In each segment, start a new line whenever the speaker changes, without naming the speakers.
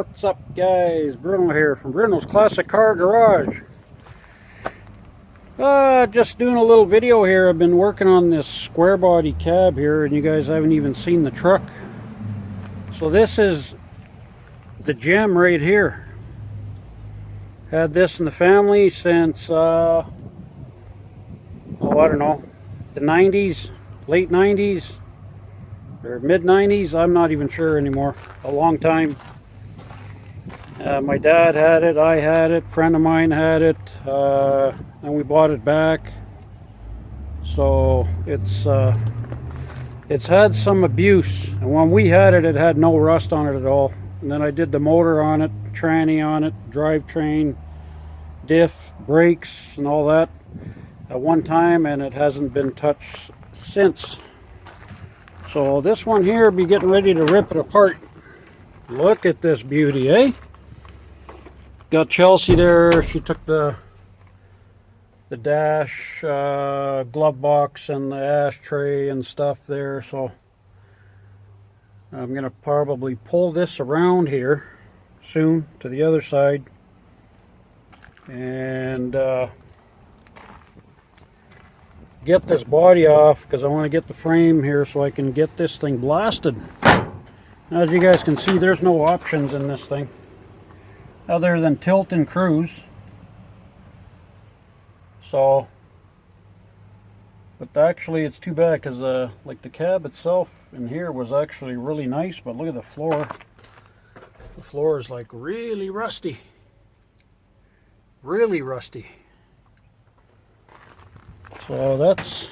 what's up guys? Bruno here from Bruno's Classic Car Garage. Just doing a little video here. I've been working on this square body cab here and you guys haven't even seen the truck. So this is the gem right here. Had this in the family since I don't know, the 90s, late 90s or mid 90s. I'm not even sure anymore. A long time. My dad had it, I had it, a friend of mine had it, and we bought it back. So it's had some abuse, and when we had it, it had no rust on it at all. And then I did the motor on it, tranny on it, drivetrain, diff, brakes, and all that at one time, and it hasn't been touched since. So this one here be getting ready to rip it apart. Look at this beauty, eh? Got Chelsea there. She took the dash, glove box, and the ashtray and stuff there. So I'm gonna probably pull this around here soon to the other side and get this body off, because I want to get the frame here so I can get this thing blasted. As you guys can see, there's no options in this thing other than tilt and cruise. So, but actually it's too bad, because like the cab itself in here was actually really nice, but look at the floor. The floor is like really rusty. Really rusty. So that's,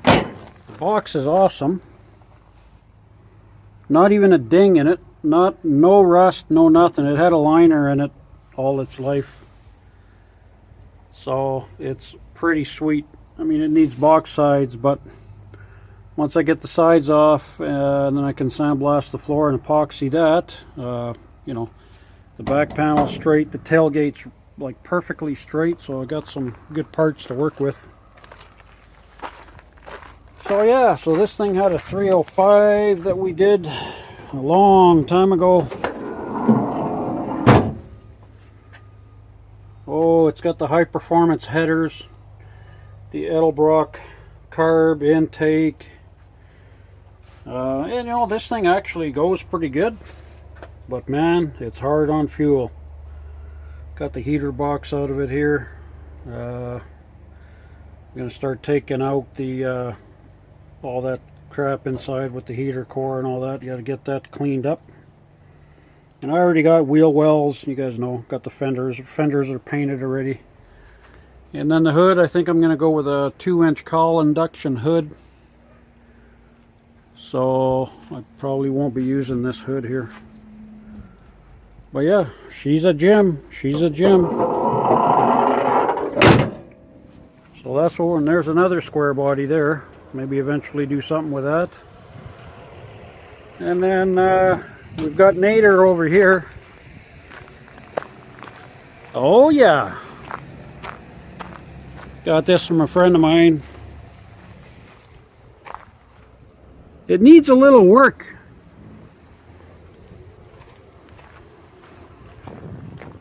the box is awesome. Not even a ding in it. No rust, no nothing. It had a liner in it all its life. So it's pretty sweet. I mean, it needs box sides, but once I get the sides off, then I can sandblast the floor and epoxy that. You know, the back panel straight, the tailgate's like perfectly straight, so I got some good parts to work with. So yeah, so this thing had a 305 that we did a long time ago. Oh, it's got the high performance headers, the Edelbrock carb intake, and you know, this thing actually goes pretty good, but man, it's hard on fuel. Got the heater box out of it here. I'm gonna start taking out the all that crap inside with the heater core and all that. You got to get that cleaned up. And I already got wheel wells, you guys know. Got the fenders. Fenders are painted already. And then the hood, I think I'm going to go with a 2-inch cowl induction hood. So I probably won't be using this hood here. But yeah, she's a gem. She's a gem. So that's what, and there's another square body there. Maybe eventually do something with that. And then we've got Nader over here. Oh yeah. Got this from a friend of mine. It needs a little work.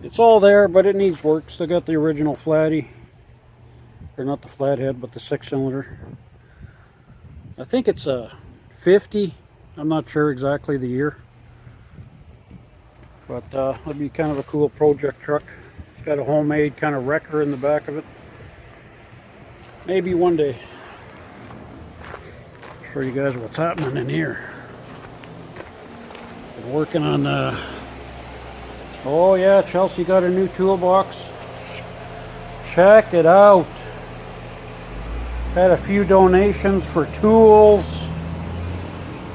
It's all there, but it needs work. Still got the original flatty. Or not the flathead, but the 6-cylinder. I think it's a 50. I'm not sure exactly the year. But that'd be kind of a cool project truck. It's got a homemade kind of wrecker in the back of it. Maybe one day. I'll show you guys what's happening in here. Been working on oh yeah, Chelsea got a new toolbox. Check it out. Had a few donations for tools.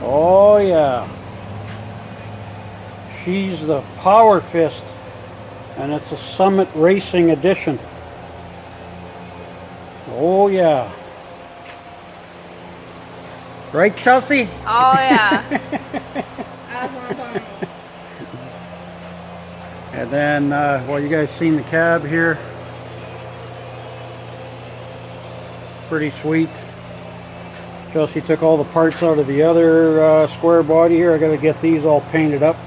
Oh yeah. She's the Power Fist, and it's a Summit Racing Edition. Oh yeah. Right, Chelsea?
Oh yeah. That's what I'm talking about.
And then, well, you guys seen the cab here. Pretty sweet. Chelsea took all the parts out of the other square body here. I got to get these all painted up.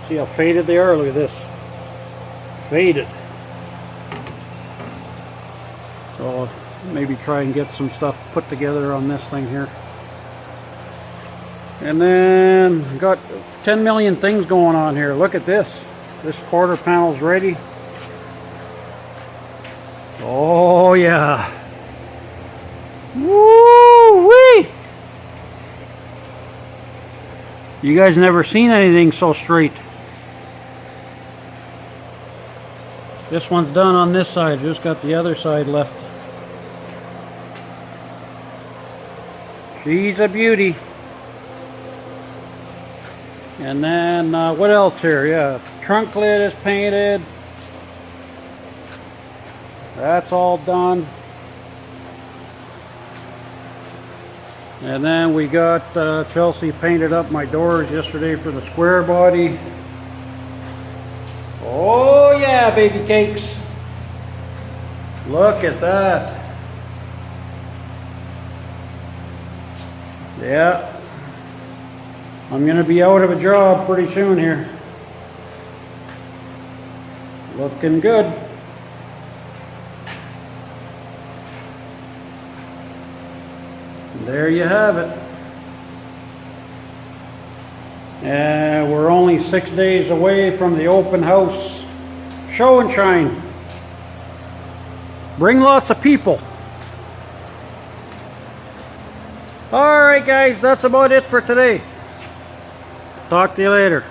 See how faded they are? Look at this. Faded. So maybe try and get some stuff put together on this thing here. And then got 10 million things going on here. Look at this. This quarter panel's ready. Oh yeah. Woo-wee! You guys never seen anything so straight. This one's done on this side, just got the other side left. She's a beauty. And then what else here? Yeah, trunk lid is painted. That's all done. And then we got Chelsea painted up my doors yesterday for the square body. Oh yeah, baby cakes. Look at that. Yeah. I'm going to be out of a job pretty soon here. Looking good. There you have it. And we're only 6 days away from the open house show and shine. Bring lots of people. Alright guys, that's about it for today. Talk to you later.